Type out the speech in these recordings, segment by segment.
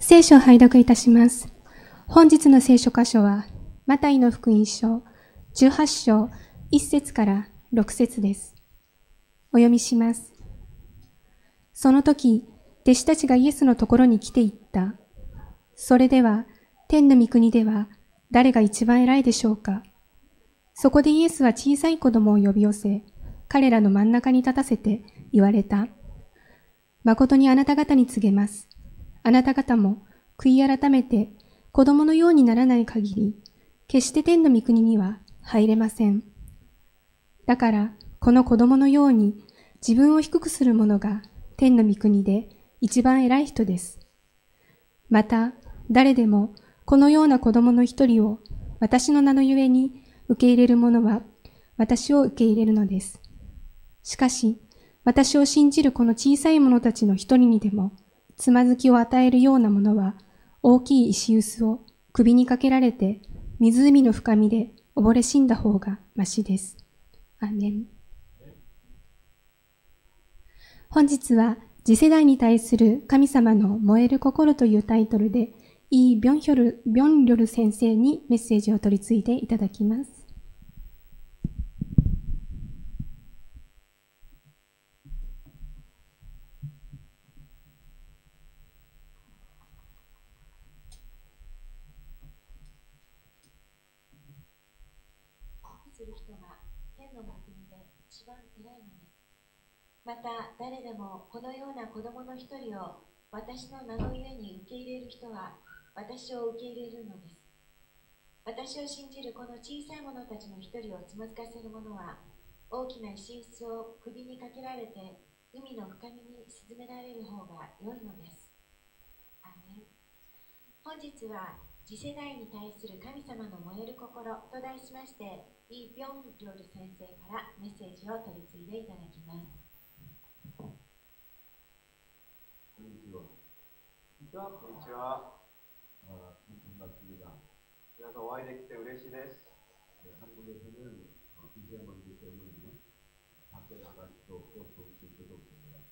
聖書を拝読いたします。本日の聖書箇所は、マタイの福音書18章1節から6節です。お読みします。その時、弟子たちがイエスのところに来て言った。それでは、天の御国では誰が一番偉いでしょうか。そこでイエスは小さい子供を呼び寄せ、彼らの真ん中に立たせて言われた。誠にあなた方に告げます。あなた方も悔い改めて子供のようにならない限り、決して天の御国には入れません。だから、この子供のように自分を低くする者が天の御国で一番偉い人です。また、誰でもこのような子供の一人を私の名のゆえに受け入れる者は私を受け入れるのです。しかし、私を信じるこの小さい者たちの一人にでも、つまずきを与えるようなものは、大きい石臼を首にかけられて、湖の深みで溺れ死んだ方がましです。アーメン。本日は、次世代に対する神様の燃える心というタイトルで、イ・ビョンリョル先生にメッセージを取り次いでいただきます。また誰でもこのような子供の一人を私の名のゆえに受け入れる人は私を受け入れるのです。私を信じるこの小さい者たちの一人をつまずかせる者は大きな石臼を首にかけられて海の深みに沈められる方が良いのです。アーメン。本日は次世代に対する神様の燃える心と題しましてイ・ビョンリョル先生からメッセージを取り次いでいただきます。こんにちは。こんにちは。반갑습니다。皆さんお会いできて嬉しいです。한국에서는 미세먼지 때문에 밖에 나가기도 더울 수 있어서 그렇습니다。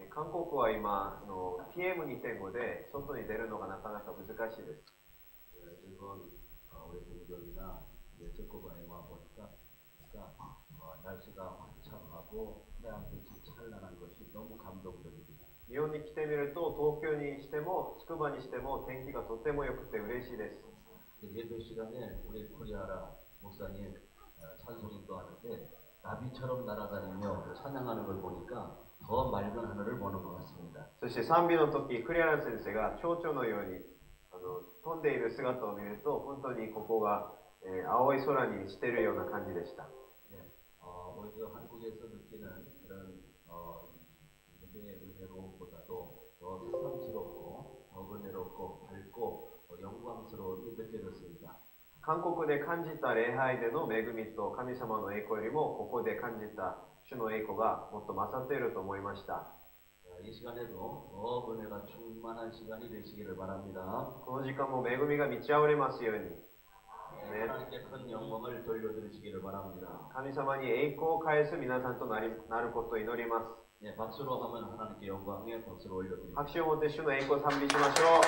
韓国は今PM2.5 で外に出るのがなかなか難しいです。일본 우리 동경이나 체코바에 와 보니까 날씨가 화창하고 태양빛이 찬란한 것이 너무 감동적입니다。日本に来てみると東京にしても筑波にしても天気がとても良くて嬉しいです。예배 시간에 우리 코리아라 목사님 찬송인도 하는데 나비처럼 날아다니며 찬양하는 걸 보니까 더 맑은 하늘을 보는 것 같습니다。そして賛美の時クリアラ先生が蝶々のように飛んでいる姿を見ると本当にここが、青い空にしているような感じでした。오히려 한국에서 느끼는 그런 예배의 은혜로움보다도 더 새삼스럽고 더 은혜롭고 밝고 영광스러움이 느껴졌습니다。韓国で感じた礼拝での恵みと神様の栄光よりもここで感じた主の栄光がもっと勝っていると思いました。이 시간에도 더 은혜가 충만한 시간이 되시기를 바랍니다。この時間も恵みが満ち溢れますように。하나님께 큰 영광을 돌려드리시기를 바랍니다。神様に栄光を返す皆さんとなることを祈ります。박수로 하면 하나님께 영광에 박수를 올려드립니다。拍手をもって主の栄光を賛美しましょ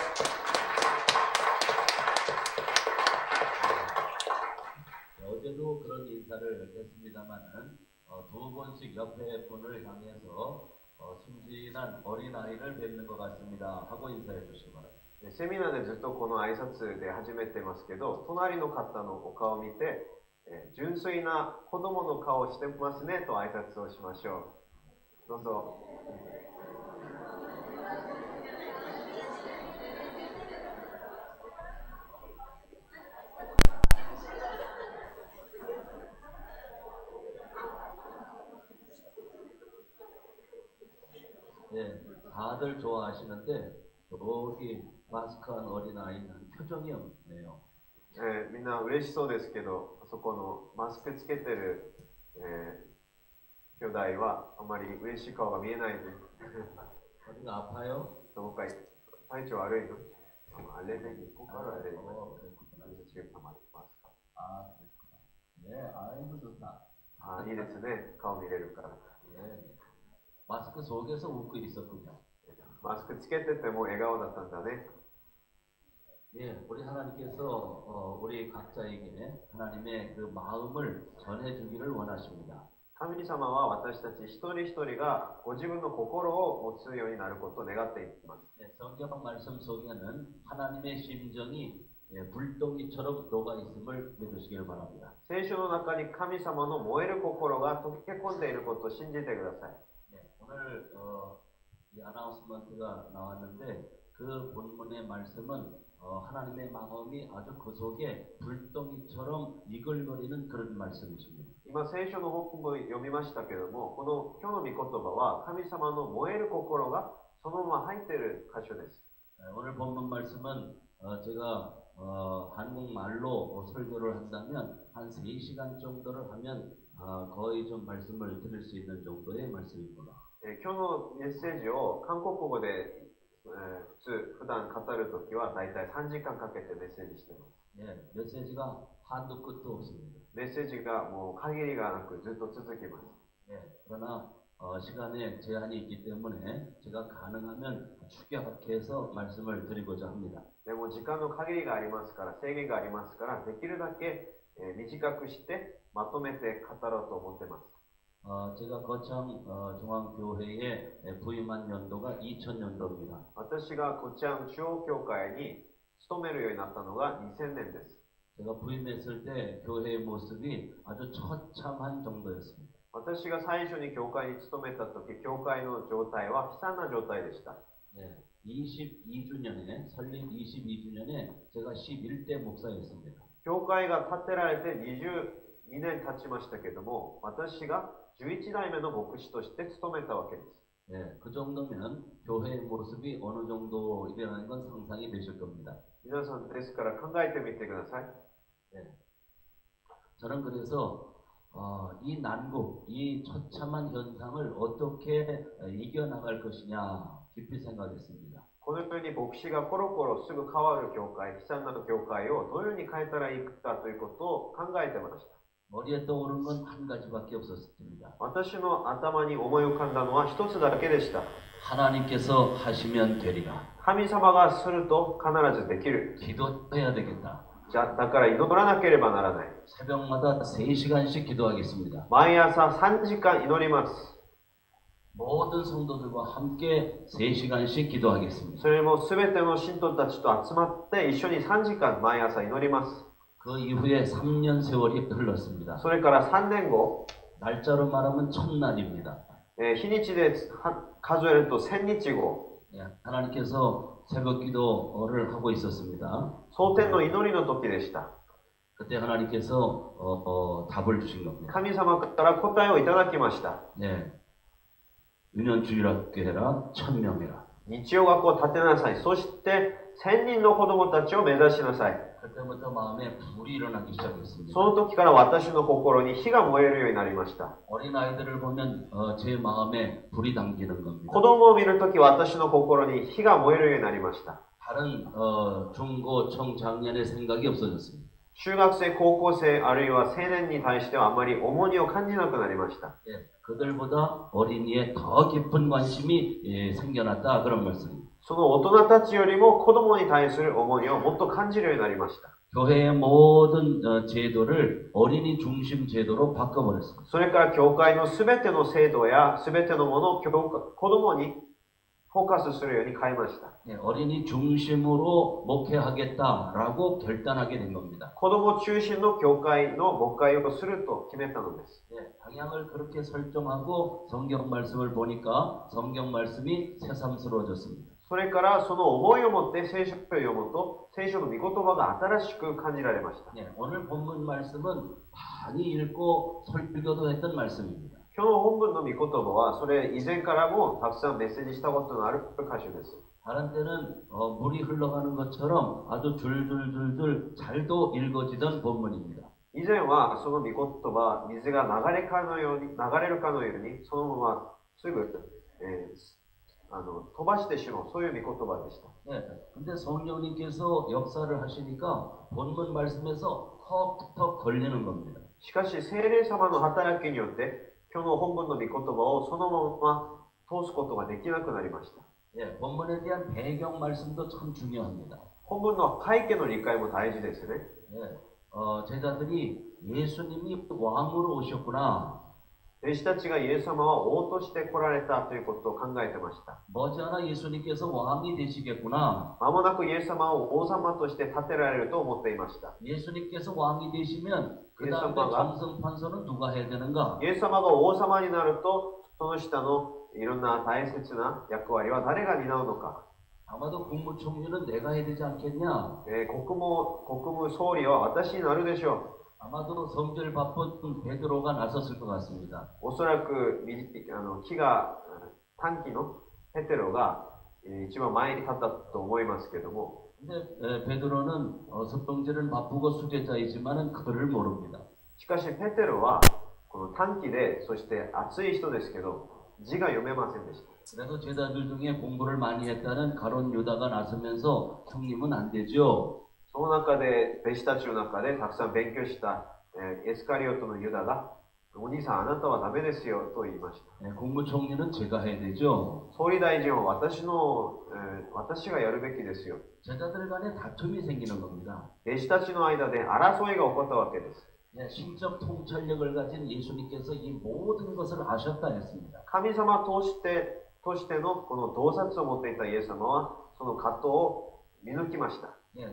う。어제도 그런 인사를 했습니다만은 두 번씩 옆에 분을 향해서 순진한 어린아이를 뵙는 것 같습니다 하고 인사해 주시기 바랍니다。セミナーでずっとこの挨拶で始めてますけど、隣の方のお顔を見て、純粋な子供の顔をしてますねと挨拶をしましょう。どうぞ。네, 다들 좋아하시는데 여기 마스크한 어린아이는 표정이 없네요。みんな嬉しそうですけど、あそこのマスクつけてる、兄弟はあまり嬉しい顔が見えないね。어디가 아파요？どこか体調悪いの？アレルギー、ここからアレルギー。그래서 지금 다 마스크。あ、ね、아이고 좋다。あ、いいですね。顔見れるから。マスク속에서 웃고 있었군요。マスクつけてても笑顔だったんだね。 예, 우리 하나님께서 우리 각자에게 하나님의 그 마음을 전해주기를 원하십니다. 神様は私たち一人一人がご自分の心を持つようになることを願っています。 예, 성경 말씀 속에는 하나님의 심정이 예, 불덩이처럼 녹아 있음을 믿으시길 바랍니다. 聖書の中に神様の燃える心が溶け込んでいることを信じてください。 예, 오늘 이 아나운스먼트가 나왔는데 그 본문의 말씀은 하나님의 마음이 아주 그 속에 불덩이처럼 이글거리는 그런 말씀이십니다. 今聖書の本文を読みましたけれども、この今日の御言葉は神様の燃える心がそのまま入っている箇所です。 오늘 본문 말씀은 제가 한국말로 설교를 한다면 한 3시간 정도를 하면 거의 좀 말씀을 드릴 수 있는 정도의 말씀입니다. 今日のメッセージを韓国語で普段語るときはだいたい3時間かけてメッセージしています。 네, 메시지가 한도 끝도 없습니다. メッセージがもう限りがなくずっと続きます。 네, 그러나 시간에 제한이 있기 때문에 제가 가능하면 축약해서 말씀을 드리고자 합니다. でも時間の限りがありますから、制限がありますから、できるだけ短くしてまとめて語ろうと思っています。 제가 거창 중앙교회에 부임한 연도가 2000년도입니다. 私がコチャン中央教会に勤めるようになったのが2000年です。 제가 부임했을 때 교회의 모습이 아주 처참한 정도였습니다. 私が最初に教会に勤めた時、教会の状態は悲惨な状態でした。 네, 22주년에 설립 22주년에 제가 11대 목사였습니다. 教会が建てられて22年経ちましたけども、私が11代目の牧師として勤めたわけです。 네, 그 정도면 교회의 모습이 어느 정도이라는 건 상상이 되실 겁니다. 皆さんですから考えてみてください。 네, 저는 그래서 이 난국, 이 처참한 현상을 어떻게 이겨나갈 것이냐 깊이 생각했습니다. このように牧師がコロコロすぐ変わる教会、悲惨な教会をどのように変えたらいいかということを考えてました。 머리에 떠오른 건 한 가지밖에 없었습니다. 私の頭に思い浮かんだのは一つだけでした。 하나님께서 하시면 되리라. 神様がすると必ずできる。 기도해야 되겠다. だから祈らなければならない。 새벽마다 3시간씩 기도하겠습니다. 毎朝3時間祈ります。 모든 성도들과 함께 3시간씩 기도하겠습니다. それもすべての信徒たちと集まって一緒に3時間毎朝祈ります。 그 이후에 3년 세월이 흘렀습니다. それから3年後、 날짜로 말하면 첫날입니다. 日にちで数えると1000日後、 하나님께서 새벽 기도를 하고 있었습니다. 蒼天の祈りの時でした。 그때 하나님께서 답을 주신 겁니다. 神様から答えをいただきました。 네, 유년주일학교 해라, 1000명 해라. 日曜学校を建てなさい。そして1000人の子供たちを目指しなさい。 그때부터 마음에 불이 일어나기 시작했습니다. その時から私の心に火が燃えるようになりました。 어린 아이들을 보면 제 마음에 불이 당기는 겁니다. 子供を見るとき私の心に火が燃えるようになりました。 다른 중고 청장년의 생각이 없어졌습니다. 中学生、高校生、あるいは青年に対してはあまり重荷を感じなくなりました。 예, 그들보다 어린이에 더 깊은 관심이 생겨났다 그런 말씀입니다. その大人たちよりも子供に対する重荷をもっと感じるようになりました。 교회의 모든 제도를 어린이 중심 제도로 바꿔버렸습니다. それから教会のすべての制度やすべてのものを子供にフォーカスするように変えました。 예, 어린이 중심으로 목회하겠다라고 결단하게 된 겁니다. 子供中心の教会の牧会をすると決めたのです。 예, 방향을 그렇게 설정하고 성경 말씀을 보니까 성경 말씀이 새삼스러워졌습니다. それからその思いを持って聖書を読むと聖書の御言葉が新しく感じられました。 예, 오늘 본문 말씀은 많이 읽고 설교도 했던 말씀입니다. 今日の本文の御言葉はそれ以前からもたくさんメッセージしたことのある箇所です。 다른 때는 물이 흘러가는 것처럼 아주 줄줄줄줄 잘도 읽어지던 본문입니다. 以前はその御言葉、水が流れるかのようにそのまますぐ、飛ばしてしまう、そういう御言葉でした。 네, 근데 성령님께서 역사를 하시니까 본문 말씀에서 턱턱 걸리는 겁니다. しかし聖霊様の働きによって今日の本文の御言葉をそのまま通すことができなくなりました。 예, 본문에 대한 배경 말씀도 참 중요합니다. 本文の背景の理解も大事ですね。 예, 제자들이 예수님이 왕으로 오셨구나. 弟子たちがイエス様は王として来られたということを考えてました。 머지않아 예수님께서 왕이 되시겠구나. まもなくイエス様を王様として立てられると思っていました。 예수님께서 왕이 되시면 그 다음에 예수님과 정성 판서는 누가 해야 되는가? イエス様が王様になると、その下のいろんな大切な役割は誰が担うのか。 아마도 국무총리는 내가 해야 되지 않겠냐? 国務総理は私になるでしょう。 아마도 성질 바쁜 베드로가 나섰을 것 같습니다. おそらく気が短期のペテロが一番前に立ったと思いますけども、 근데 베드로는 성질은 바쁘고 수제자이지만은 그를 모릅니다. しかしペテロはこの短期でそして熱い人ですけど字が読めませんでした。 그래서 제자들 중에 공부를 많이 했다는 가론 유다가 나서면서 형님은 안 되죠. その中で弟子たちの中でたくさん勉強したエスカリオトのユダが、お兄さんあなたはダメですよと言いました。 국무총리는 제가 해야 되죠. 総理大臣は私がやるべきですよ。 제자들 간에 다툼이 생기는 겁니다. 弟子たちの間で争いが起こったわけです。 신적 통찰력을 가진 예수님께서 이 모든 것을 아셨다 했습니다. 神様としてのこの洞察を持っていたイエス様はその葛藤を見抜きました。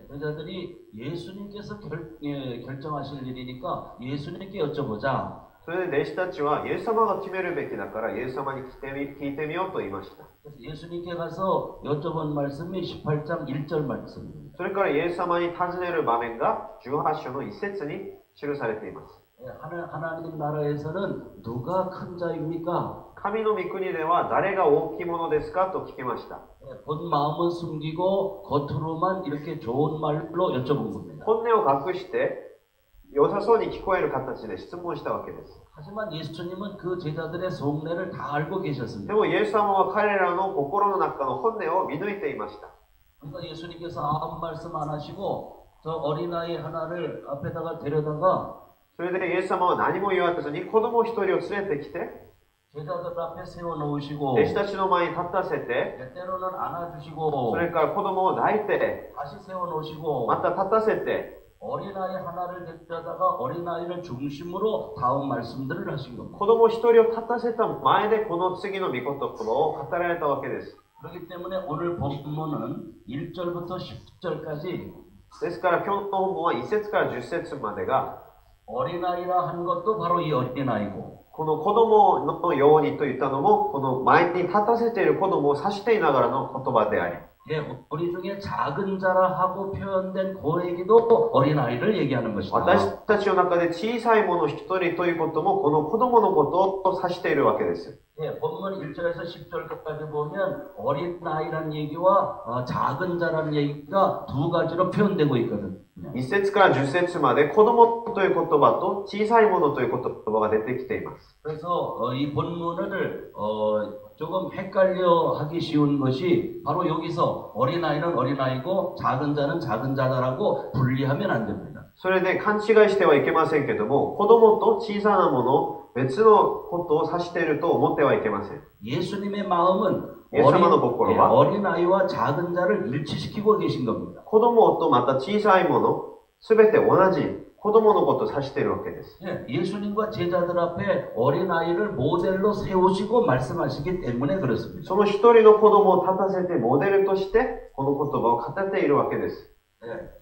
제자들이 예수님께서 결정하실 일이니까 예수님께 여쭤보자. それで弟子たちはイエス様が決めるべきだからイエス様に聞いてみようと言いました。 예수님께 가서 여쭤본 말씀이 18장 1절 말씀입니다. それからイエス様に尋ねる場面が18章の1節に記されています。 하나님 나라에서는 누가 큰 자입니까? 神の御国では誰が大きいものですかと聞きました。 본 마음은 숨기고 겉으로만 이렇게 좋은 말로 여쭤본 겁니다. 本音を隠して良さそうに聞こえる形で質問したわけです。 하지만 예수님은 그 제자들의 속내를 다 알고 で 계셨습니다. もイエス様は彼らの心の中の本音を見抜いていました。 그러니까 예수님께서 아무 말씀 안 하시고 저 어린아이 하나를 앞에다가 데려다가 それでイエス様は何も言わずに子供一人を連れてきて 제자들 앞에 세워놓으시고 弟子たちの前に立たせて 때로는 안아주시고 それから子供を抱いて 다시 세워놓으시고 また立たせて 어린아이 하나를 데려다가 어린아이를 중심으로 다음 말씀들을 하신 겁니다. 子供一人を立たせた前でこの次の御言葉を語られたわけです。 그렇기 때문에 오늘 본문은 1절부터 10절까지 ですから今日の本文は1節から10節までが 어린아이라 한 것도 바로 이 어린아이고 この子供のようにと言ったのもこの前に立たせている子供を指していながらの言葉であり 예, 우리 중에 작은 자라 하고 표현된 고에게도 어린아이를 얘기하는 것이다. 私たちの中で小さい者一人ということもこの子供のことを指しているわけです。 예, 본문 1절에서 10절까지 보면 어린아이란 얘기와 작은 자라는 얘기가 두 가지로 표현되고 있거든요. 1節から10節まで子供という言葉と小さい者という言葉が出てきています。 그래서 이 본문을 조금 헷갈려 하기 쉬운 것이 바로 여기서 어린아이는 어린아이고 작은 자는 작은 자다라고 분리하면 안 됩니다. それで勘違いしてはいけませんけども、子供と小さなもの、別のことを指していると思ってはいけません。 예수님의 마음은 어린아이와 작은 자를 일치시키고 계신 겁니다. 子供とまた小さいもの、すべて同じ子供のことを指しているわけです。 예수님과 제자들 앞에 어린아이를 모델로 세우시고 말씀하시기 때문에 그렇습니다. その一人の子供を立たせてモデルとしてこの言葉を語っているわけです。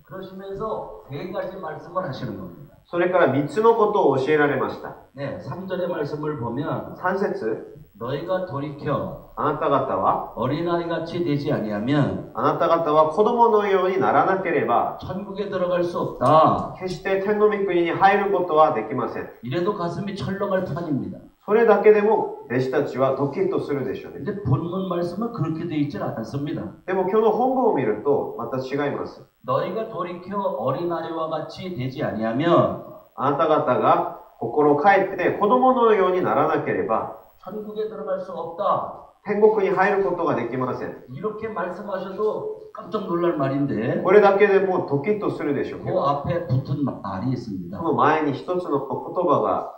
그러시면서 세 가지 말씀을 하시는 겁니다. それから3つのことを教えられました。 3절의 말씀을 보면 3節 너희가 돌이켜 あなた方は 어린아이 같이 되지 아니하면 あなた方は子供のようにならなければ 천국에 들어갈 수 없다. 決して天の御国に入ることはできません。 이래도 가슴이 철렁할 판입니다. それだけでも弟子たちはドキッとするでしょうね。 근데 본문 말씀은 그렇게 돼 있질 않습니다. でも今日の本文を見るとまた違います。 너희가 돌이켜 어린아이와 같이 되지 아니하면 あなた方が心を変えて子供のようにならなければ 천국에 들어갈 수 없다. 天国に入ることができません。 이렇게 말씀하셔도 깜짝 놀랄 말인데 これだけでもドキッとするでしょうけ 그 ど、 앞에 붙은 말이 있습니다. その前に一つの言葉が、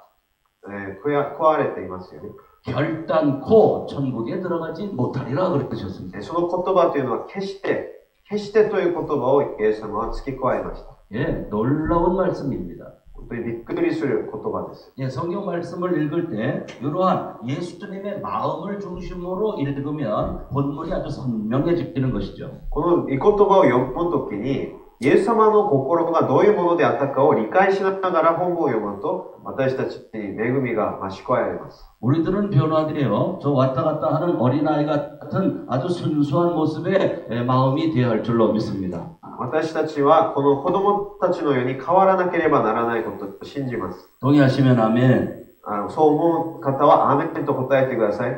加われていますよね。 결단코 천국에 들어가지 못하리라 그러셨습니다. その言葉というのは決して決してという言葉をイエス様は付け加えました。 예, 놀라운 말씀입니다. 本当にびっくりする言葉です。 예, 성경 말씀을 읽을 때 이러한 예수님의 마음을 중심으로 읽으면 본문이 아주 선명해지는 것이죠. この御言葉を読むときに、イエス様の心がどういうものであったかを理解しながら本文を読むと、私たちに恵みが増し加えられます。 우리들은 변화되어 저 왔다 갔다 하는 어린아이 같은 아주 순수한 모습의 마음이 되어야 할 줄로 믿습니다. 私たちはこの子供たちのように変わらなければならないことを信じます。 동의하시면 아멘. そう思う方はアーメンと答えてください。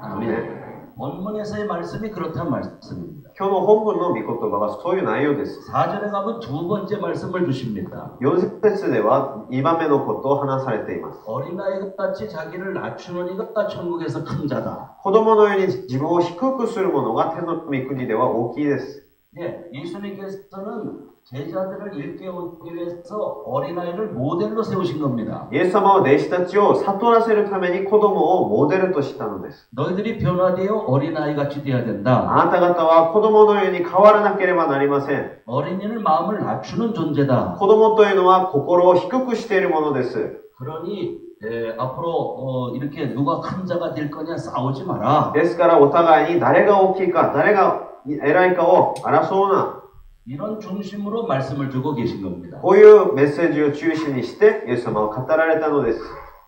아멘. 본문에서의 말씀이 그렇다는 말씀입니다. 今日の本文の御言葉はそういう内容です。 4절에 가면 두 번째 말씀을 주십니다. 4節では2番目のことを話されています。 어린아이같이 자기를 낮추는 이가 천국에서 큰 자다. 子供のように自分を低くする者が天の御国では大きいです。 예, 예수님께서는 제자들을 일깨우기 위해서 어린아이를 모델로 세우신 겁니다. イエス様は弟子たちを悟らせるために子供をモデルとしたのです。 너희들이 변화되어 어린아이같이 돼야 된다. あなた方は子供のように変わらなければなりません。 어린이는 마음을 낮추는 존재다. 子供というのは心を低くしているものです。 그러니 앞으로 이렇게 누가 큰 자가 될 거냐 싸우지 마라. ですからお互いに誰が大きいか、誰が偉いかを争うな。 이런 중심으로 말씀을 주고 계신 겁니다. こういうメッセージを中心にしてイエス様は語られたのです。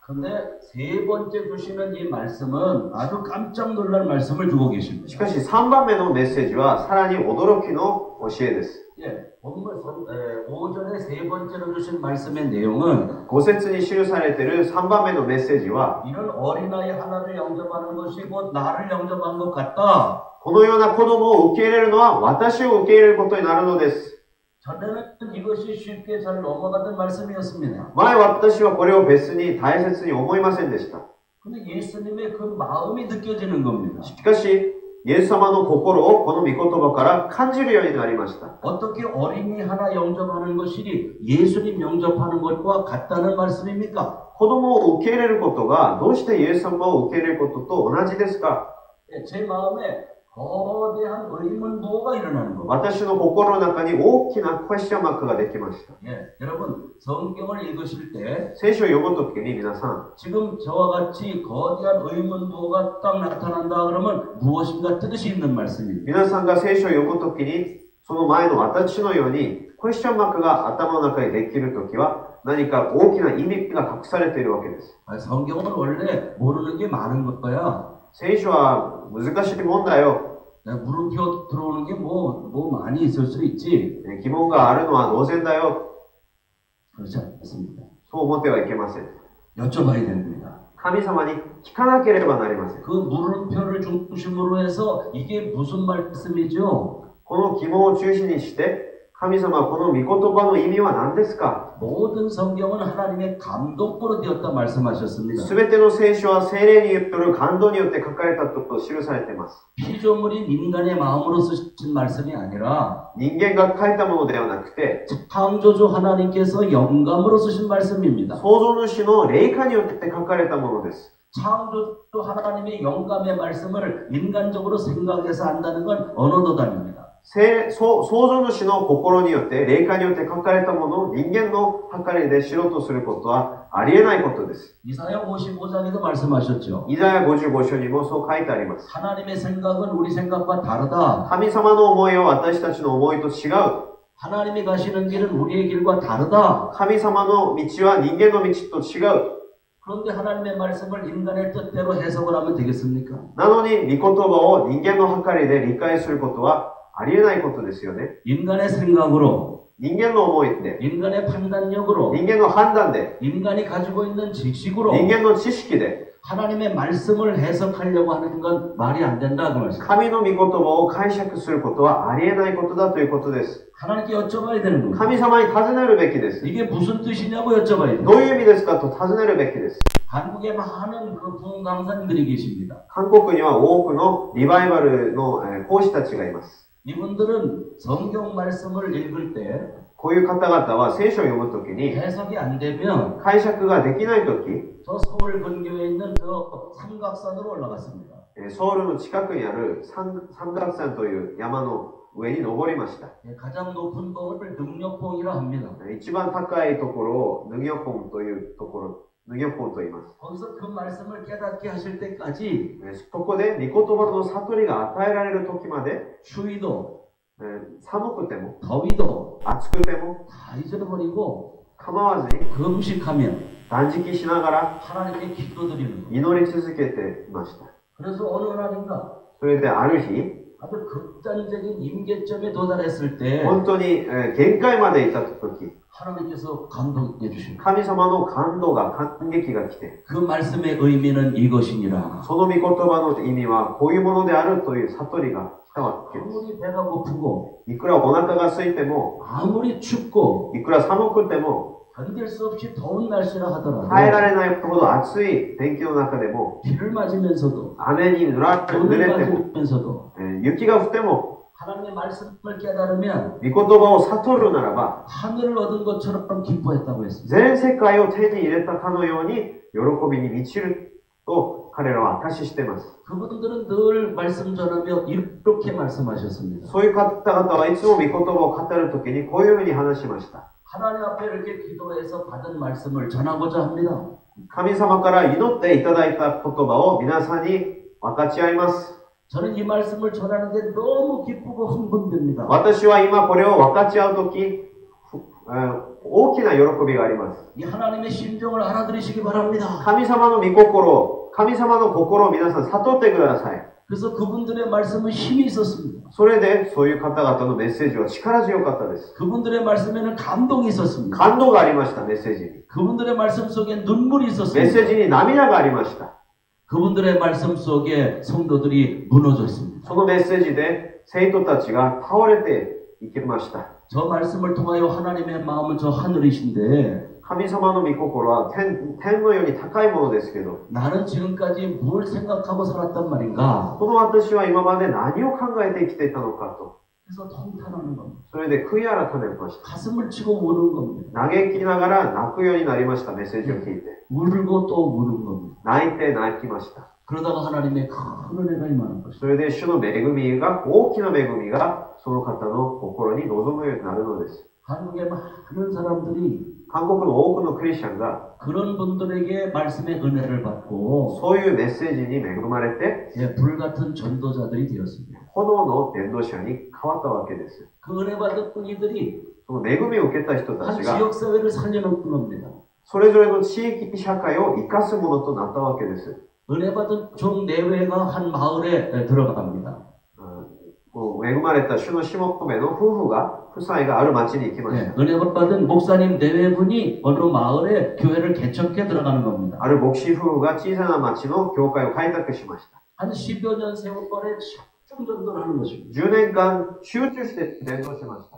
근데 세 번째 주시는 이 말씀은 아주 깜짝 놀랄 말씀을 주고 し 계십니다. かし3番目のメッセージはさらに驚きの教えです。 예, 본문 5절에 세 번째로 주신 말씀의 내용은 5節に記されている3番目のメッセージは 이런 어린아이 하나를 영접하는 것이 곧 나를 영접한 것 같다. このような子供を受け入れるのは私を受け入れることになるのです。 전에는 이것이 쉽게 잘 넘어가던 말씀이었습니다. 前私はこれを別に大切に思いませんでした。 근데 예수님의 그 마음이 느껴지는 겁니다. しかし、イエス様の心をこの御言葉から感じるようになりました。 어떻게 어린이 하나 영접하는 것이 예수님 영접하는 것과 같다는 말씀입니까? 子供を受け入れることがどうしてイエス様を受け入れることと同じですか？ 제 마음에 거대한 의문부호가 일어나는 겁니다. 私の心の中に大きなクエスチョンマークができました。 예, 여러분 성경을 읽으실 때 聖書を読むときに皆さん、 지금 저와 같이 거대한 의문부호가 딱 나타난다 그러면 무엇인가 뜻이 있는 말씀입니다. 皆さんが聖書を読むときに、その前の私のようにクエスチョンマークが頭の中にできるときは、何か大きな意味が隠されているわけです。 성경은 원래 모르는 게 많은 거야. 聖書は難しいもんだよ。 물음표 들어오는 게 뭐 많이 있을 수 있지. 疑問があるのは当然だよ。 그렇지 않습니다. そう思ってはいけません。 여쭤봐야 됩니다. 神様に聞かなければなりません。 그 물음표를 중심으로 해서 이게 무슨 말씀이죠? この疑問を中心にして、神様、この御言葉の意味は何ですか？ 모든 성경은 하나님의 감동으로 되었다 말씀하셨습니다. すべての聖書は聖霊による感動によって書かれたと記されています。 피조물인 인간의 마음으로 쓰신 말씀이 아니라 人間が書いたものではなくて、 창조주 하나님께서 영감으로 쓰신 말씀입니다. 創造主の霊感によって書かれたものです。 창조주 하나님의 영감의 말씀을 인간적으로 생각해서 한다는 건 언어도단입니다. 創造主の心によって、霊感によって書かれたものを人間の計りで知ろうとすることはありえないことです。 이사야 55장에도 말씀하셨죠. イザヤ55章にもそう書いてあります。 하나님의 생각은 우리 생각과 다르다. 神様の思いは私たちの思いと違う。 하나님이 가시는 길은 우리의 길과 다르다. 神様の道は人間の道と違う。 그런데 하나님의 말씀을 인간의 뜻대로 해석을 하면 되겠습니까? なのに、御言葉を人間の計りで理解することはありえないことですよね。 인간의 생각으로, 人間の思いで、 인간의 판단력으로, 人間の判断で、 인간이 가지고 있는 지식으로 人間の知識で、 하나님의 말씀을 해석하려고 하는 건 말이 안 된다 그 말씀. 神の御言葉を解釈することはありえないことだということです。 하나님께 여쭤봐야 되는 겁니다. 神様に尋ねるべきです。 이게 무슨 뜻이냐고 여쭤봐야 돼요. どういう意味ですかと尋ねるべきです。 한국에 많은 그 부흥 강사님들이 계십니다. 韓国には多くのリバイバルの講師たちがいます。 이분들은 성경 말씀을 읽을 때 こういう方々は聖書を読むときに 해석이 안 되면 解釈ができないとき、 저 서울 근교에 있는 저 삼각산으로 올라갔습니다. ソウルの近くにある三岳山という山の上に登りました。 가장 높은 봉을 능력봉이라 합니다. 一番高いところをヌギョポンというところ、ヌギョポンと言います。 거기서 그 말씀을 깨닫게 하실 때까지 ここで御言葉の悟りが与えられる時まで、 추위도 寒くても 더위도 暑くても 다 잊어버리고 構わずに 금식하며 断食しながら 하나님께 기도드리는 거예요. 祈り続けていました。 그래서 어느 날인가 それである日、 아주 극단적인 임계점에 도달했을 때 本当に限界までいた時、 하나님께서 감동해 주십니다. 神様の感動が、感激が来て、 그 말씀의 의미는 이것이니라. その御言葉の意味はこういうものであるという悟りが来たわけで 아무리 배가 고프고 す。いくらお腹が空いても、 아무리 춥고 いくら寒くても、 견딜 수 없이 더운 날씨라 하더라도 耐えられないほど暑い天気の中でも、 비를 맞으면서도 雨に濡れて 눈을 も、 맞으면서도 雪が降っても、 하나님의 말씀을 깨달으면 御言葉を悟るならば、 하늘을 얻은 것처럼 기뻐했다고 했습니다. 全世界を手に入れたかのように喜びに満ちると彼らは証ししています。 그분들은 늘 말씀 전하며 이렇게 말씀하셨습니다. そういう方々はいつも御言葉を語るときにこういうふうに話しました。 하나님 앞에 이렇게 기도해서 받은 말씀을 전하고자 합니다. 神様から祈っていただいた言葉を皆さんに分かち合います。 저는 이 말씀을 전하는 게 너무 기쁘고 흥분됩니다. 私は今これを分かち合うとき、大きな喜びがあります。 이 하나님의 심정을 알아들으시기 바랍니다. 神様の御心、神様の心を皆さん悟ってください。 그래서 그분들의 말씀은 힘이 있었습니다. それでそういう方々のメッセージは力強かったです。 그분들의 말씀에는 감동이 있었습니다. 感動がありました、メッセージに。 그분들의 말씀 속에 눈물이 メッセー 있었습니다. ジに涙がありました。 그분들의 말씀 속에 성도들이 무너졌습니다. そのメッセージで生徒たちが倒れていきました。 저 말씀을 통하여 하나님의 마음은 저 하늘이신데 神様の御心は天のように高いものですけど、 나는 지금까지 뭘 생각하고 살았단 말인가? この私は今まで何を考えて生きていたのかと、 그래서 통탄하는 겁니다. それで悔い改めました。 가슴을 치고 우는 겁니다. 嘆きながら泣くようになりました、メッセージを聞いて。 울고 또 우는 겁니다. 泣いて泣きました。 그러다가 하나님의 큰 은혜가 임하는 것입니다. それで主の恵みが、大きな恵みがその方の心に望むようになるのです。 한국의 많은 사람들이 韓国の多くのクリスチャンが 그런 분들에게 말씀의 은혜를 받고 そういうメッセージに恵まれて、 불같은 전도자들이 되었습니다. 炎の伝道者に変わったわけです。 그 은혜 받은 이들이 その恵みを受けた人た 한 ちが、 지역사회를 살려놓은 겁니다. それぞれの地域社会を生かすものとなったわけです。 은혜 받은 종 내외가 한 마을에 들어갑니다. 恵まれた主のしもべの夫妻がある町に行きました。 은혜 받은 목사님 내외분이 어느 마을에 교회를 개척해 들어가는 겁니다. ある牧師夫婦が小さな町の教会を開拓しました。 한 10여 년 세월간에 집중 전도를 하는 것입니다. 10年間集中して伝道しました。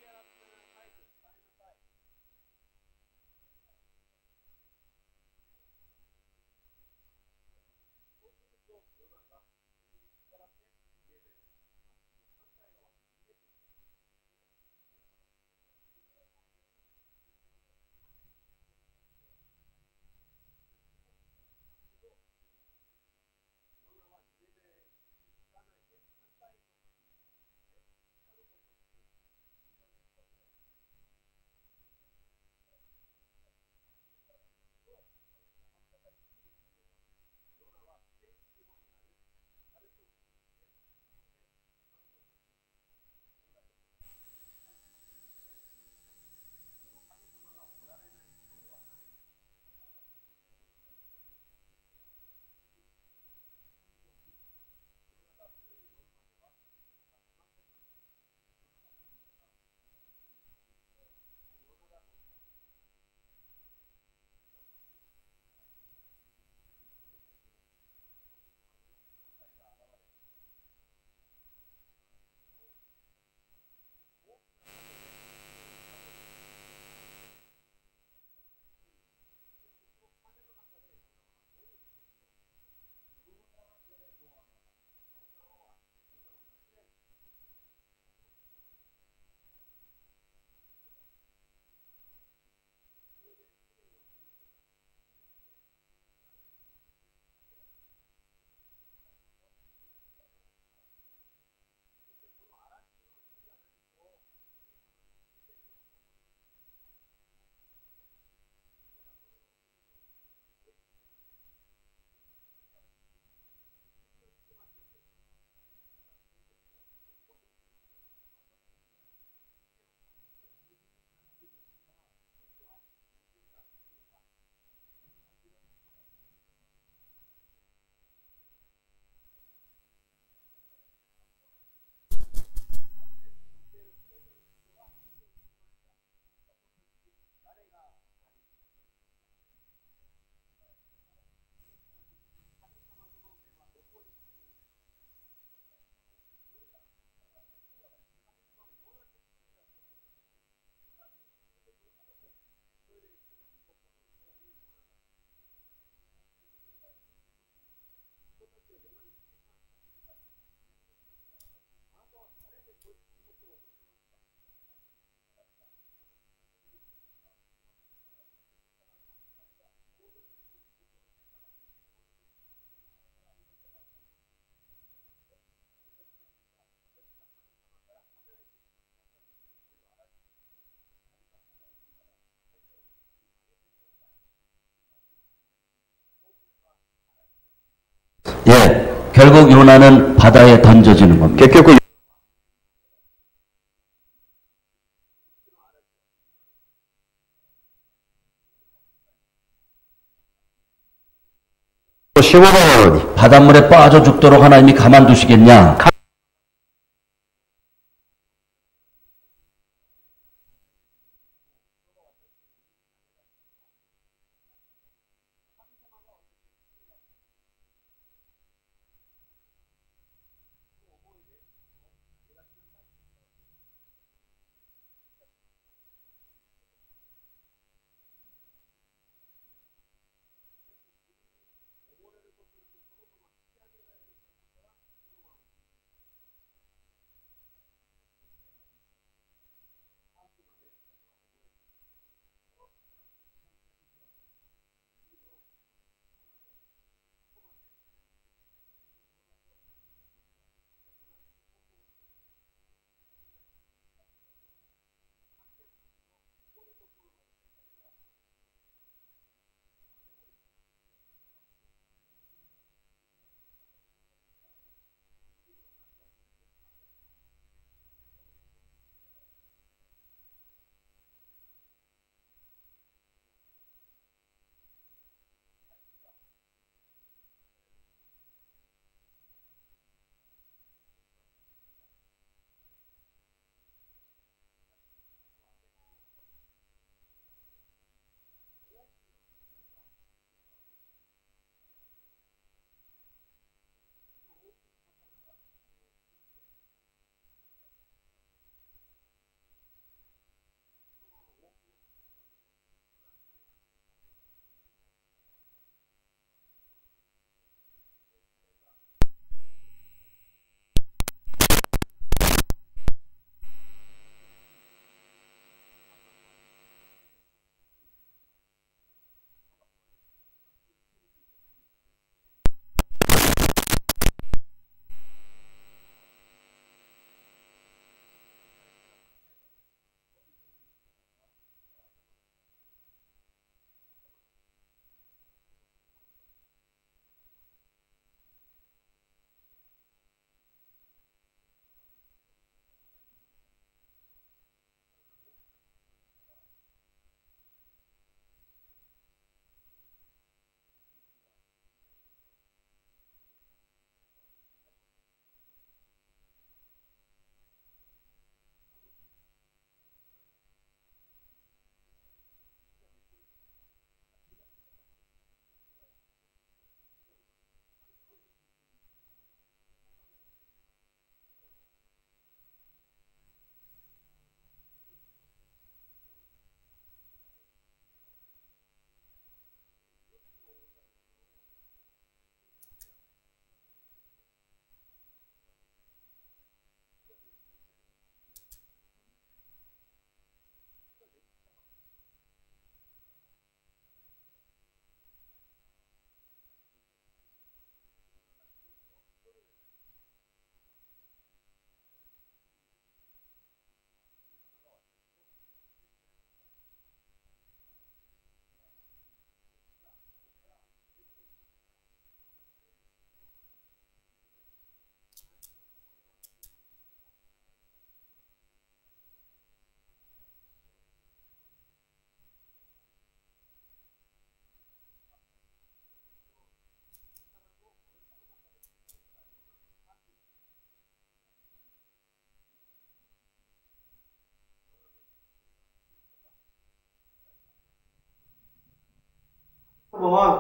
え 예, 결국 요나는 바다에 던져지는 겁니다. 結局、仕事なのに 바닷물에 빠져 죽도록 하나님이 가만두시겠냐?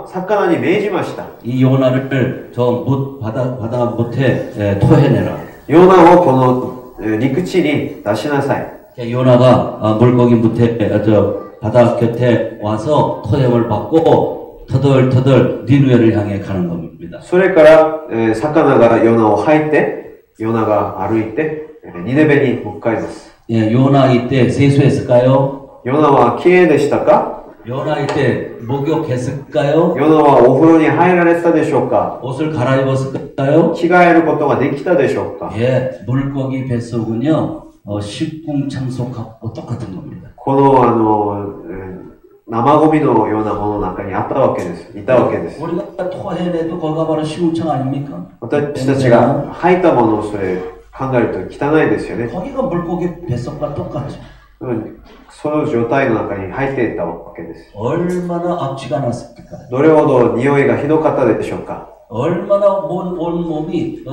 魚に命じました。 이 요나를 저 바다 못에 토해내라. ヨナをこの陸地に出しなさい。 요나가 물고기 못에 저 바다 곁에 와서 토형을 받고 터덜터덜 니누에를 향해 가는 겁니다. それから魚がヨナを吐いて、ヨナが歩いてニネベに向かいます。 예, 요나 이때 세수했을까요? ヨナは綺麗でしたか？ 요나 이때 목욕했을까요? ヨナはお風呂に入られたでしょうか？ 옷을 갈아입었을까요? 着替えることができたでしょうか？ 예, 물고기 뱃속은요, 식궁창속하고 똑같은 겁니다. この生ゴミのようなものの中にあったわけです。いたわけです。 우리가 토해내도 거기가 바로 시궁창 아닙니까? 私たちが吐いたものをそれ考えると汚いですよね。 거기가 물고기 뱃속과 똑같죠. その状態の中に入っていったわけです。 얼마나 악취가 났습니까? どれほど匂いがひどかったでしょうか。 얼마나 온 몸이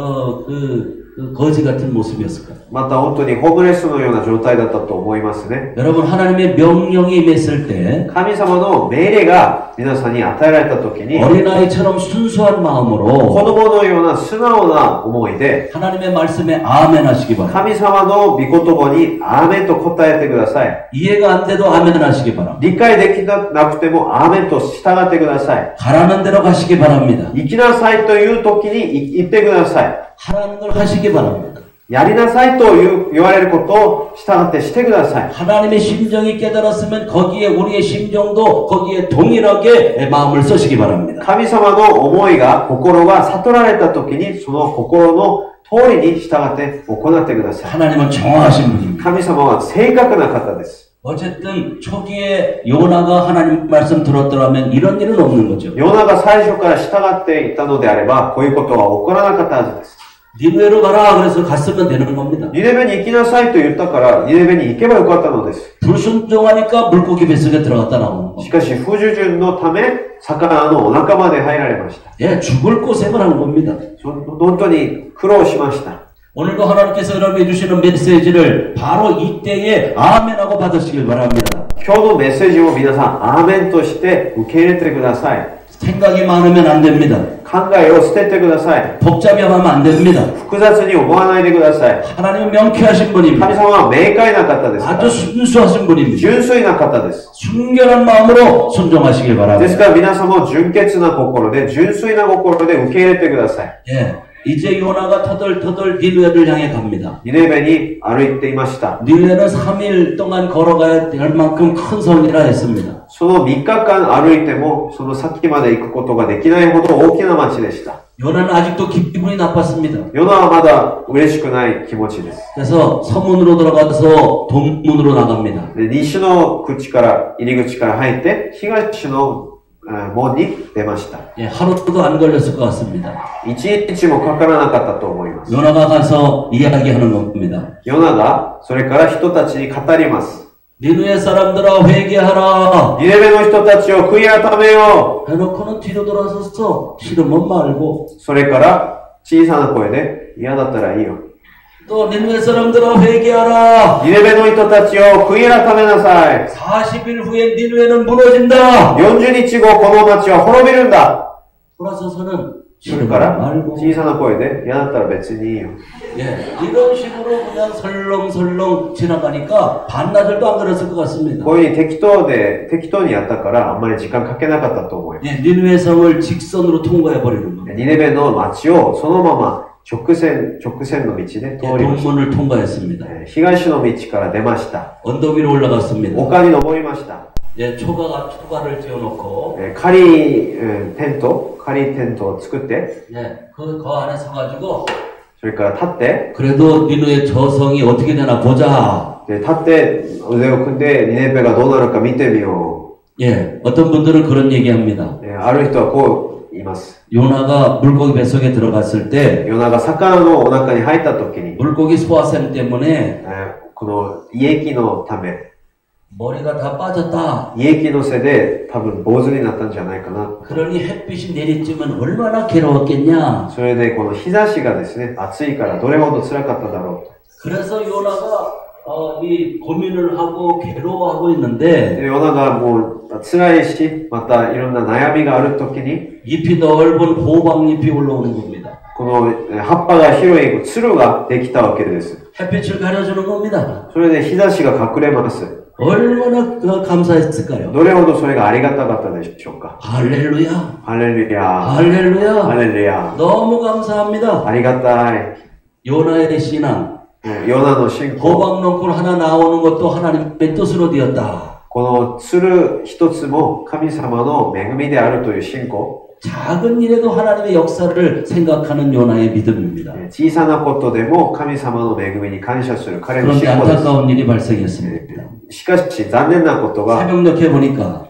거지 같은 모습이었을까? また本当にホームレスのような状態だったと思いますね。 여러분 하나님의 명령이 임했을 때 神様の命令が皆さんに与えられた時に 어린아이처럼 순수한 子 마음으로 供のような素直な思いで 하나님의 말씀에 아멘 하시기 바랍니다. 神様の御言葉にアーメンと答えてください。 이해가 안 돼도 아멘 하시기 바랍니다. 理解できなくてもアーメンと従ってください。 가라는 대로 가시기 바랍니다. 生きなさいという時に言ってください。 하라는 걸 하시기 바랍니다. やりなさいと言われることを従ってしてください。 하나님의 심정이 깨달았으면 거기에 우리의 심정도 거기에 동일하게 마음을 쓰시기 바랍니다. 神様の思いが、心が悟られた時に、その心の通りに従って行ってください。 하나님은 정확하신 분입니다. 神様は正確な方です。 어쨌든 초기에 요나가 하나님 말씀 들었더라면 이런 일은 없는 거죠. ヨナが最初から従っていたのであれば、こういうことは起こらなかったはずです。 니느웨로 가라 그래서 갔으면 되는 겁니다. ニネベに行きなさいと言ったから、ニネベに行けばよかったのです。 불순종하니까 물고기 뱃속에 들어갔다 나오는 し 겁니다. かし、不従順のため、魚のお腹まで入られました。 예, 죽을 고생을 한 겁니다. 本当に苦労しました。 오늘도 하나님께서 여러분에게 주시는 메시지를 바로 이때에 아멘하고 받으시길 바랍니다. 今日のメッセージを皆さん、アーメンとして受け入れてください。 생각이 많으면 안 됩니다. 考えを捨ててください。 복잡하면 안 됩니다. 複雑に思わないでください。 하나님은 명쾌하신 분입니다. 神様は明快な方です。 아주 순수하신 분입니다. 純粋な方です。 순결한 마음으로 순종하시길 です 바랍니다. から皆様も純潔な心で、純粋な心で受け入れてください。 예, 이제 요나가 터덜터덜 니느웨를 향해 갑니다. ニネベに歩いていました。 니느웨는 3일 동안 걸어가야 될 만큼 큰 성이라 했습니다. その3日間歩いても、その先まで行くことができないほど大きな町でした。 요나는 아직도 기분이 나빴습니다. ヨナはまだ嬉しくない気持ちです。 그래서 서문으로 들어가서 동문으로 나갑니다. で、西の口から、入り口から入って、東の門に出ました。 예, 하루도 안 걸렸을 것 같습니다. 一日もかからなかったと思います。 요나가 가서 이야기하는 겁니다. ヨナが、それから人たちに語ります。 니느웨 사람들아 회개하라. ニネベの人たちを悔い改めよ 해놓고는 뒤로 돌아서서 싫으면 말고. う。それから小さな声で嫌だったらいいよ。 또 니느웨 사람들아 회개하라. ニネベの人たちを悔い改めなさい。 40일 후에 니느웨는 무너진다. 40日後この町は滅びるんだ。 돌아서서는 それ 싫으면 から 말고. 小さな声で嫌だったら別にいいよ。 예, 이런 식으로 그냥 설렁설렁 지나가니까 반나절도 안 걸렸을 것 같습니다. こういうふうに適当にやったからあんまり時間かけなかったと思います。 예, 니느웨 성을 직선으로 통과해 버리는 겁니다. ニネベの町をそのまま直線の道で通 예, りました。 동문을 통과했습니다. 東の道から出ました。 언덕 위로 올라갔습니다. 丘に登りました。 예, 초가를 지어놓고 仮テントを作って、 예, 그 안에 서가지고 それから立って、 그래도 니느웨 저성이 어떻게 되나 보자. で立って腕を組んでニネベがどうなるか見てみよ 예, 어떤 분들은 그런 얘기합니다. う。ある人はこう言います。 요나가 물고기 뱃속에 들어갔을 때 ヨナが魚のお腹に入った時に、 물고기 소화샘 때문에 この胃液のため、 머리가 다 빠졌다. 胃液のせいで多分坊主になったんじゃないかな。 그러니 햇빛이 내리쬐면 얼마나 괴로웠겠냐. それでこの日差しがですね、暑いからどれほど辛かっただろうと。 그래서 요나가 이 고민을 하고 괴로워하고 있는데 でヨナがもう辛いし、またいろんな悩みがある時に、 잎이 넓은 호박잎이 올라오는 겁니다. この葉っぱが広いつるができたわけです。 햇빛을 가려주는 겁니다. それで日差しが隠れます。 얼마나 감사했을까요? どれほどそれがありがたかったでしょうか。 할렐루야. ハレルヤ。 할렐루야. ハレルヤ。 너무 감사합니다. ありがたい。 요나의 신앙. ヨナの信仰。 호박농쿨 하나 나오는 것도 하나님의 뜻으로 되었다. このつる一つも神様の恵みであるという信仰。 작은 일에도 하나님의 역사를 생각하는 요나의 믿음입니다. 小さなことでも神様の恵みに感謝する彼の 그런데 信仰です。 안타까운 일이 발생했습니다. しかし残念なことが、 새벽녘에 보니까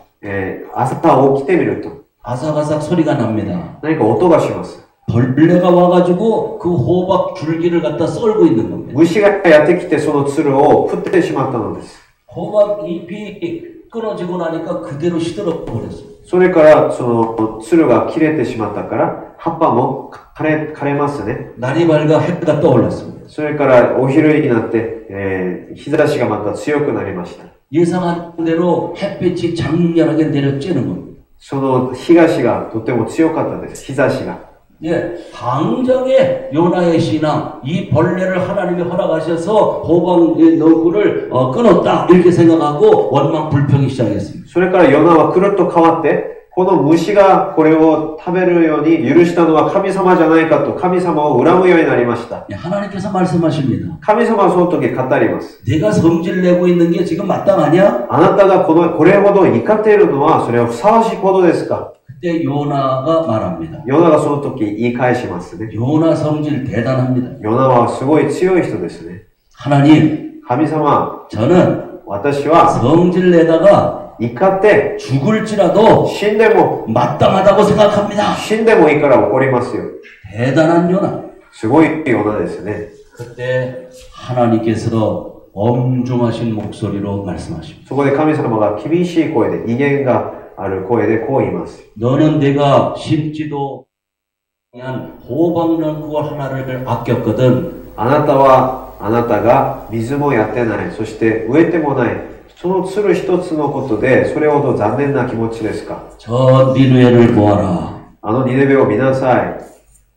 朝起きてみると 아삭아삭 소리가 납니다. 何か音がします。 벌레가 와가지고 그 호박 줄기를 갖다 썰고 있는 겁니다. 虫がやってきてその鶴を食ってしまったのです。 호박 잎이 끊어지고 나니까 그대로 시들어 버렸어요. それからその鶴が切れてしまったから葉っぱも枯れますね。 날이 밝아 해가 떠올랐습니다. それからお昼になって、日差しがまた強くなりました。 예상한 대로 햇빛이 장렬하게 내려쬐는 겁니다. その東がとても強かったです。日差しが。 예, 당장에 요나의 신앙, 이 벌레를 하나님이 허락하셔서 호박의 너구를 끊었다 이렇게 생각하고 원망 불평이 시작했습니다. それからヨナはくるっと変わって、この虫がこれを食べるように許したのは神様じゃないかと神様を恨むようになりました。 예, 하나님께서 말씀하십니다. 神様はその時語ります。 내가 성질 내고 있는 게 지금 마땅하냐? あなたがこれほど怒っているのはそれはふさわしいことですか？ 그때 요나가 말합니다. ヨナがその時言い返しますね。 요나 성질 대단합니다. ヨナはすごい強い人ですね。 하나님, 神様、 저는 私は 성질 내다가 怒って 죽을지라도 死んでも 마땅하다고 생각합니다. 死んでもいいから怒りますよ。 대단한 요나. すごいヨナですね。 그때 하나님께서 엄중하신 목소리로 말씀하십니다. そこで神様が厳しい声で、威厳がある声でこう言います。 너는 내가 심지도 아니한 호박나무 하나를 아꼈거든. あなたはあなたが水もやってない、そして植えてもない、その鶴一つのことでそれほど残念な気持ちですか？ 저 니느웨를 보아라. あのニネベを見なさい。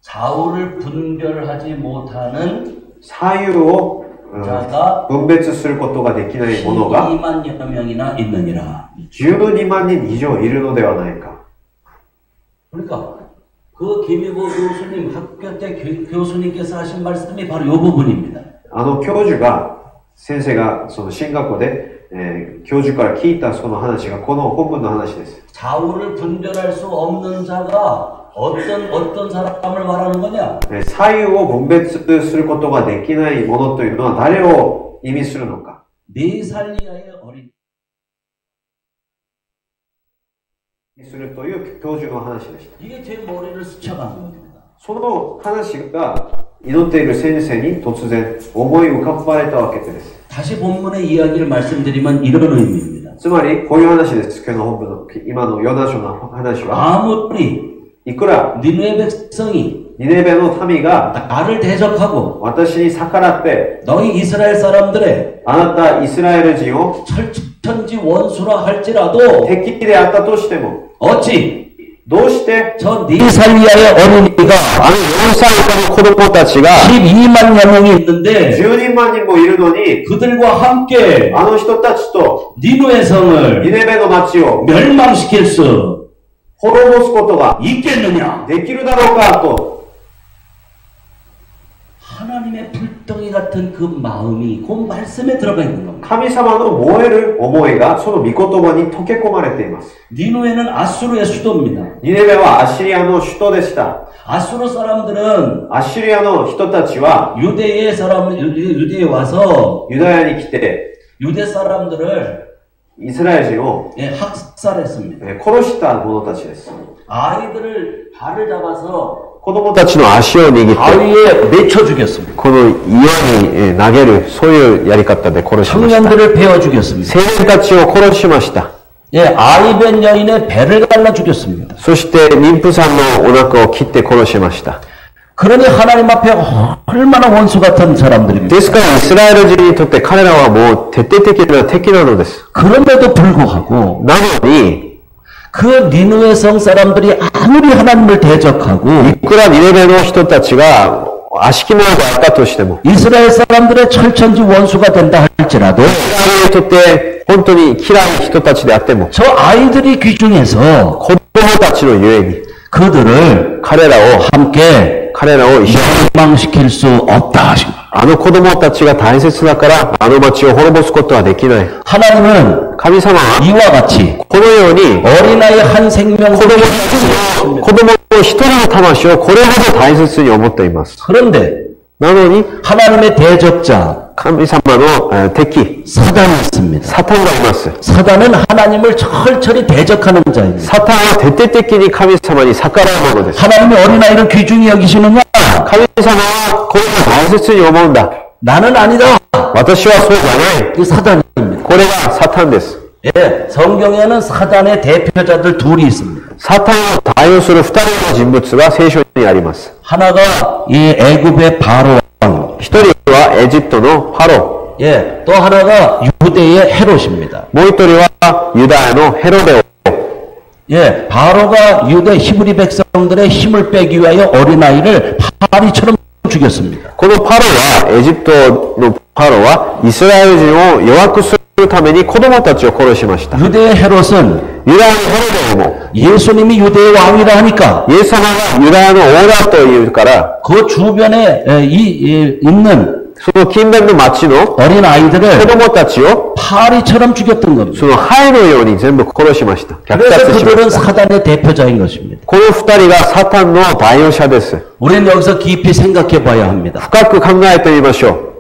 좌우를 분별하지 못하는 左右を、자가 分別することができないものが 12만여 명이나 있느니라. 12万人以上いるのではないか。 그러니까 그 김희보 교수님 학교 때 교수님께서 하신 말씀이 바로 이 부분입니다. あの教授が、先生がその進学校で、教授から聞いたその話がこの本文の話です。 좌우를 분별할 수 없는 자가 어떤 사람을 말하는 거냐? 左右を分別することができないものというのは誰を意味するのか。 4살 이하의 어린 するという教授の話でした。 이게 제 머리를 스쳐간 겁니다. その話が祈っている先生に突然思い浮かばれたわけです。 다시 본문의 이야기를 말씀드리면 이런 의미입니다. つまりこういう話です。今日の本文の今のヨナ書の話は、 아무리 いくら 니느웨 백성이 ニネベの民が 나를 대적하고 私に逆らって、 너희 이스라엘 사람들의 あなたイスラエル人を 철천지 원수라 할지라도 敵であったとしても、 어찌 どうして저 4살 이하의 어린이가 あの4歳以下の子供たちが 12만여 명이 있는데 12万人もいるのに、 그들과 함께 あの人たちと 니느웨 ニ 성을 ネベの町を 멸망시킬 수 滅ぼすことが 있겠느냐? できるだろうかと、 하나님의 불덩이 같은 그 마음이 그 말씀에 들어가 있는 겁니다. 神様の燃える思いがその御言葉に溶け込まれています。 니느웨는 아수르의 수도입니다. ニネベはアッシリアの首都でした。 아수르 사람들은 アッシリアの人たちは 유대에 와서 ユダヤに来て 유대 사람들을 イスラエル人を 학살했습니다. 殺した者たちです。 아이들을 발을 잡아서 子供たちの足を握って 바위에 내쳐 죽였습니다. この岩に投げる、そういうやり方で殺しました。 청년들을 베어 죽였습니다. 青年たちを殺しました。 예, 아이벤 여인의 배를 갈라 죽였습니다. そして妊婦さんのお腹を切って殺しました。 그러니 하나님 앞에 얼마나 원수 같은 사람들입니다. ですからイスラエル人にとって彼らはもう徹底的な敵なのです。 그런데도 불구하고 なのに、 그 니느웨 성 사람들이 아무리 하나님을 대적하고 いくらニネベの人たちが悪しき者であったとしても、 이스라엘 사람들의 철천지 원수가 된다 할지라도 イスラエルにとって本当に嫌い人たちであっても、 저 아이들이 귀중해서 子供たちのゆえに 그들을 彼らを 함께 一緒に 멸망시킬 수 없다 하신 거예요. あの子供たちが大切だからあの町を滅ぼすことはできない。 하나님은 神様は 이와 같이 このように 어린아이 한 생명 子供の一人の魂をこれほど大切に思っています。 그런데 なのに 하나님의 대적자 神様の敵 사단이 있습니다. サタンがいます。 사단은 하나님을 철저히 대적하는 자입니다. サタンは徹底的に神様に逆らうものです。 하나님이 어린아이를 귀중히 여기시느냐? 神様はこれを大切に思うんだ。 나는 아니다. 私はそうじゃない。 이 사단입니다. これがサタンです。 예, 성경에는 사단의 대표자들 둘이 있습니다. サタンを対応する2人の人物が聖書にあります。 하나가 이 애굽의 바로 왕, 一人はエジプトのファロ 예, 또 하나가 유대의 헤롯입니다. ー。もう一人はユダヤのヘロデ王。 예, 바로가 유대 히브리 백성들의 힘을 빼기 위하여 어린아이를 파리처럼 죽였습니다. このパロは、エジプトのパロは、イスラエル人を弱くするために子供たちを殺しました。 유대의 헤롯은 ユダヤのヘロデ王も、 예수님이 유대의 왕이라 하니까 イエス様がユダヤの王だというから、 그 주변에 있는 その近隣の町の 어린 子 아이들을 供たちを、 파리처럼 죽였던 겁니다. そのハエのように全部殺しました。虐 그래서 殺しま 그들은 した。 사단의 대표자인 것입니다. この二人がサタンの代表者です。 우리는 여기서 깊이 생각해 봐야 합니다. 深く考えてみましょう。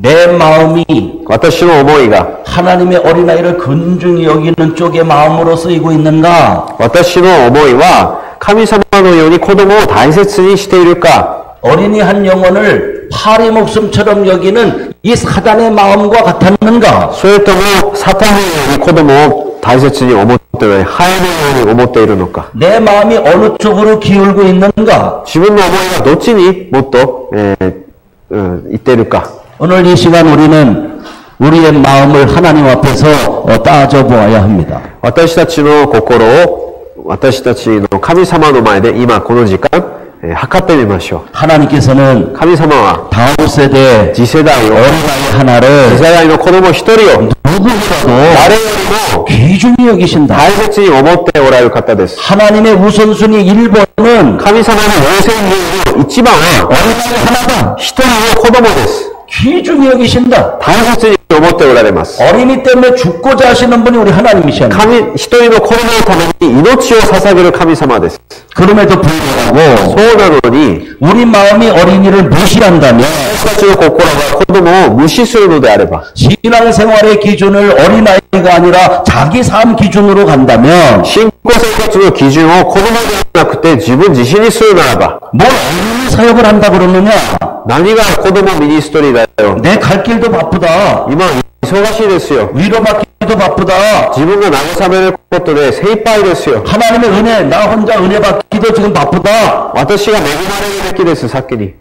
내 마음이 私の思いが、 하나님의 어린아이를 근중히 여기는 쪽의 마음으로 쓰이고 있는가? 私の思いは、神様のように子供を大切にしているか、 어린이 한 영혼을 파리 목숨처럼 여기는 이 사단의 마음과 같았는가? それともサタンのように子供を大切に思っていない、ハエのように思っているのか。 내 마음이 어느 쪽으로 기울고 있는가? 自分の思いがどっちにもっと、言っているか。 오늘 이 시간 우리는 우리의 마음을 하나님 앞에서 따져보아야 합니다. 私たちの心を、私たちの神様の前で今この時間、測ってみましょう。 하나님께서는 神様は 다음 세대 次世代を、 어린아이 하나를 次世代の子供一人を 누구보다도 誰よりも 귀중히 여기신다. 大切に思っておられる方です。 하나님의 우선순위 1번은 神様の優先順位の一番は 어린아이 하나다. 一人の子供です。 귀중히 여기신다. 大切に思っておられます。 어린이 때문에 죽고자 하시는 분이 우리 하나님이시옵니다. 一人の子供のために命を捧げる神様です。 그럼에도 불구하고 そうなのに、 우리 마음이 어린이를 무시한다면 私たちの心が子供を無視するのであれば、 신앙생활의 기준을 어린아이가 아니라 자기 삶 기준으로 간다면 信仰生活の基準を子供ではなくて自分自身にするならば、 뭘 어린이 사역을 한다 그러느냐? 何が子供ミニストリーだよ。 내 갈 길도 바쁘다. 今忙しいですよ。 위로받기도 바쁘다. 自分が慰めることで精一杯ですよ。 하나님의 은혜, 나 혼자 은혜 받기도 지금 바쁘다. 私が恵まれるべきです、先に。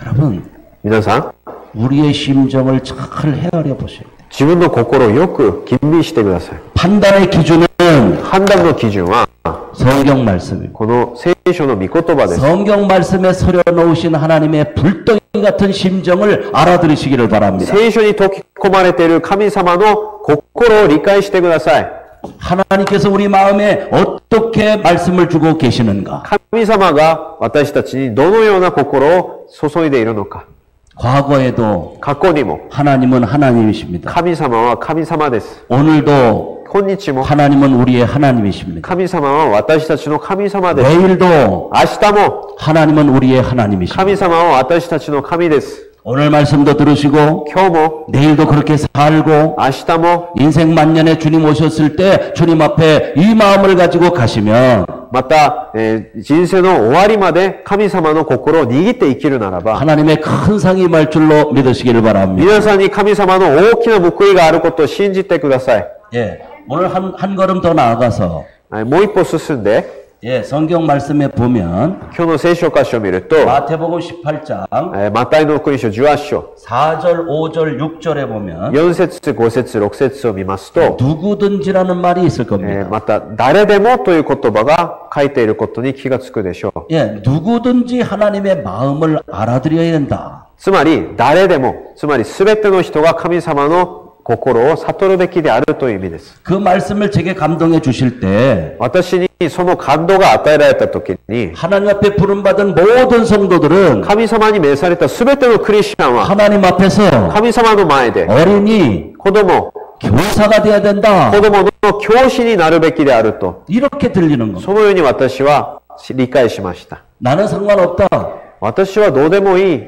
여러분, 皆さん、 우리의 심정을 잘 헤아려 보세요. 自分の心をよく吟味してください。 판단의 기준은 判断の基準は、 성경 말씀입니다. この聖書の御言葉です。 성경 말씀에 서려놓으신 하나님의 불덩이 같은 심정을 알아들으시기를 바랍니다. 聖書に解き込まれている神様の心を理解してください。 하나님께서 우리 마음에 어떻게 말씀을 주고 계시는가? 神様が私たちにどのような心を注いでいるのか。 과거에도 過去にも 하나님은 하나님이십니다. 神様は神様です。 오늘도 今日も 하나님은 우리의 하나님이십니다. 神様は私たちの神様です。 내일도 明日も 하나님은 우리의 하나님이십니다. 神様は私たちの神です。 오늘 말씀도 들으시고 今日も 내일도 그렇게 살고 明日も 인생 만년에 주님 오셨을 때 주님 앞에 이 마음을 가지고 가시면 また、人生の終わりまで神様の心を握って生きるならば、 하나님의 큰 상이 말 줄로 믿으시기를 바랍니다. 皆さんに神様の大きな報いがあることを信じてください。 예, 오늘 한 걸음 더 나아가서 もう一歩進んで、 예, 성경 말씀에 보면 今日の聖書箇所を見ると、 마태복음 18장 マタイの福音書18章、 4절, 5절, 6절에 보면 4節、5節、6節を見ますと、 누구든지라는 말이 있을 겁니다. また、誰でもという言葉が書いていることに気がつくでしょう。 예, 누구든지 하나님의 마음을 알아들여야 된다. つまり、誰でも、つまり全ての人が神様の心を悟るべきであるという意味です。 그 말씀을 제게 감동해 주실 때 私にその感動が与えられた時に、 하나님 앞에 부름받은 모든 성도들은 神様に召された全てのクリスチャンは、 하나님 앞에서 神様の前で、 어린이 子供、 교사가 돼야 된다. 子供の教師になるべきであると、 이렇게 들리는 겁니다. そのように私は理解しました。 나는 상관없다. 私はどうでもいい。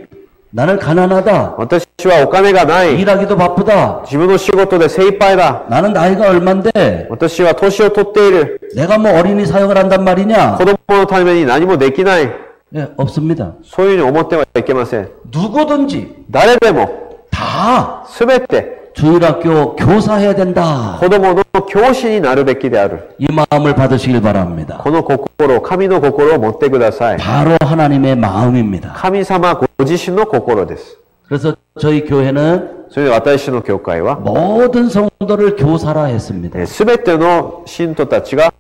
나는 가난하다. 私はお金がない。 일하기도 바쁘다. 自分の仕事で精一杯だ。 나는 나이가 얼만데 私は年を取っている。 내가 뭐 어린이 사역을 한단 말이냐? 子供のために何もできない。 예, 없습니다. そういうふうに思ってはいけません。 누구든지 誰でも、 다 すべて、 주일학교 교사해야 된다. 子供の教師になるべきである。 이 마음을 받으시길 바랍니다. この心、神の心を持ってください。 바로 하나님의 마음입니다. 神様ご自身の心です。 그래서 저희 교회는 それで私の教会は、 모든 성도를 교사라 했습니다. すべての信徒たちが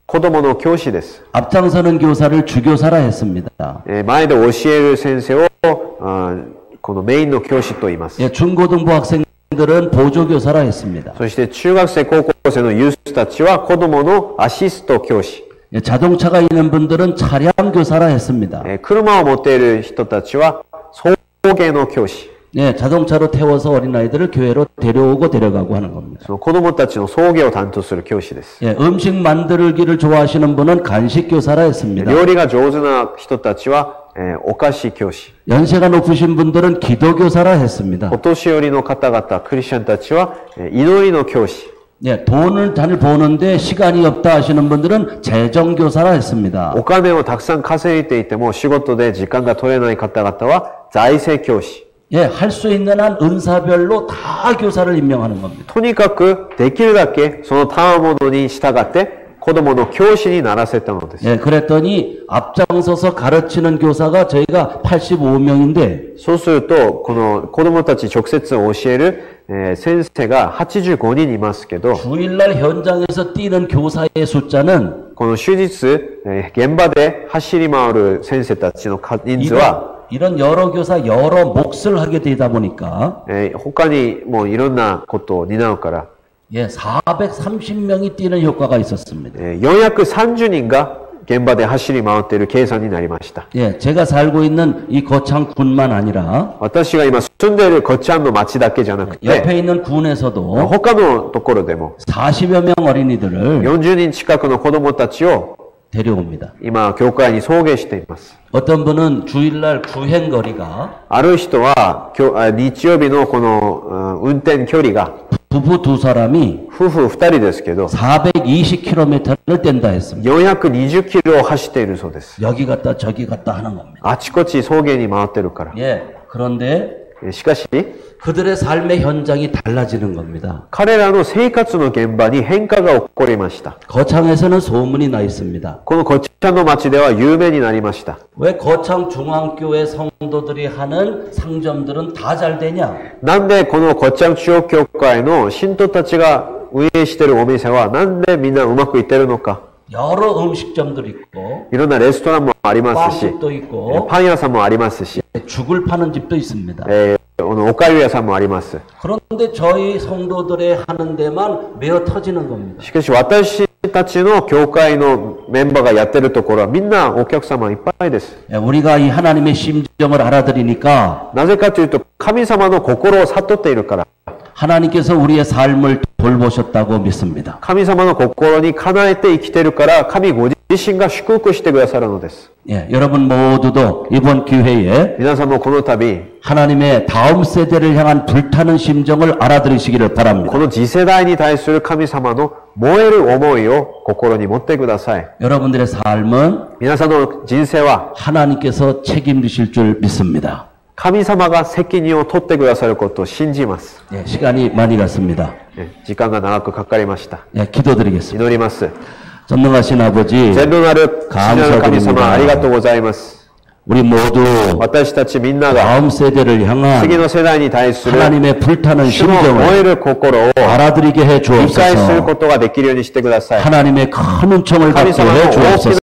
子供の教師です。 앞장서는 교사를 주교사라 했습니다. 前で教える先生を、このメインの教師と言います。 예, 중고등부 학생들은 보조교사라 했습니다. そして中学生、高校生のユースたちは子供のアシスト教師。 예, 자동차가 있는 분들은 차량 교사라 했습니다. 車を持っている人たちは送迎の教師。 예, 자동차로 태워서 어린아이들을 교회로 데려오고 데려가고 하는 겁니다. その子供たちの送迎を担当する教師です。 예, 음식 만들기를 좋아하시는 분은 간식 교사라 했습니다. 料理が上手な人たちは、お菓子教師。 연세가 높으신 분들은 기도 교사라 했습니다. お年寄りの方々、クリスチャンたちは、祈りの教師。 예, 돈을 잘 버는데 시간이 없다 하시는 분들은 재정 교사라 했습니다. お金をたくさん稼いでいても仕事で時間が取れない方々は財政教師。 예, 할 수 있는 한 은사별로 다 교사를 임명하는 겁니다. とにかくできるだけその賜物に従って子供の教師にならせたのです。 예, 그랬더니 앞장서서 가르치는 교사가 저희가 85명인데 そうすると、この子供たち直接教える、先生が85人いますけど、 주일날 현장에서 뛰는 교사의 숫자는 この終日、現場で走り回る先生たちの人数は、 이런 여러 교사 여러 몫을 하게 되다 보니까 他にもういろんなことを担うから、 예, 430명이 뛰는 효과가 있었습니다. 430人が現場で走り回っている計算になりました。 예, 제가 살고 있는 이 거창군만 아니라 私が今住んでいるこちらの町だけじゃなくて、 옆에 있는 군에서도 他のところでも 40여 명 어린이들을 40人近くの子供たちを 데려옵니다. 今教会に送迎しています。 어떤 분은 주일날 주행거리가 ある人は日曜日のこの運転距離が 부부 두 사람이 夫婦2人ですけど 420km를 뗀다 했습니다. 420キロを走っているそうです。 여기 갔다 저기 갔다 하는 겁니다. あちこち送迎に回ってるから。 예, 그런데 しかし 그들의 삶의 현장이 달라지는 겁니다. 彼らの生活の現場に変化が起こりました。 거창에서는 소문이 나 있습니다. このこちらの町では有名になりました。 왜 거창 중앙교회 성도들이 하는 상점들은 다 잘 되냐? なんでこのこっちゃん中央教会の信徒たちが運営しているお店はなんでみんなうまくいってるのか。 여러 음식점들이 있고 いろんなレストランもありますし、 빵집도 있고 パン屋さんもありますし、 죽을 파는 집도 있습니다. おかゆ屋さんもあります。 그런데 저희 성도들의 하는 데만 메어 터지는 겁니다. しかし私たちの教会のメンバーがやってるところはみんなお客様いっぱいです。 우리가 이 하나님의 심정을 알아들으니까 なぜかというと神様の心を悟っているから。 하나님께서 우리의 삶을 돌보셨다고 믿습니다. 神様の心にかなえて生きてるから神ご自身が祝福してくださるのです。 예, 여러분 모두도 이번 기회에 皆さんもこの度 하나님의 다음 세대를 향한 불타는 심정을 알아들으시기를 바랍니다. この次世代に対する神様の燃える思いを心に持ってください。 여러분들의 삶은 皆さんの人生は 하나님께서 책임지실 줄 믿습니다. 神様が責任を取ってくださることを信じます。 예, 시간이 많이 갔습니다. 時間が長くかかりました。 예, 기도드리겠습니다. 祈ります。 전능하신 아버지 全能なる父なる神様ありがとうございます。 우리 모두 私たちみんなが 다음 세대를 향한 次の世代に対する 하나님의 불타는 主の燃え 심정을 る心を 알아들이게 해 理解する 주옵소서. ことができるようにしてください。 하나님의 큰 은총을 神 받게 様の 해 大きな 주옵소서.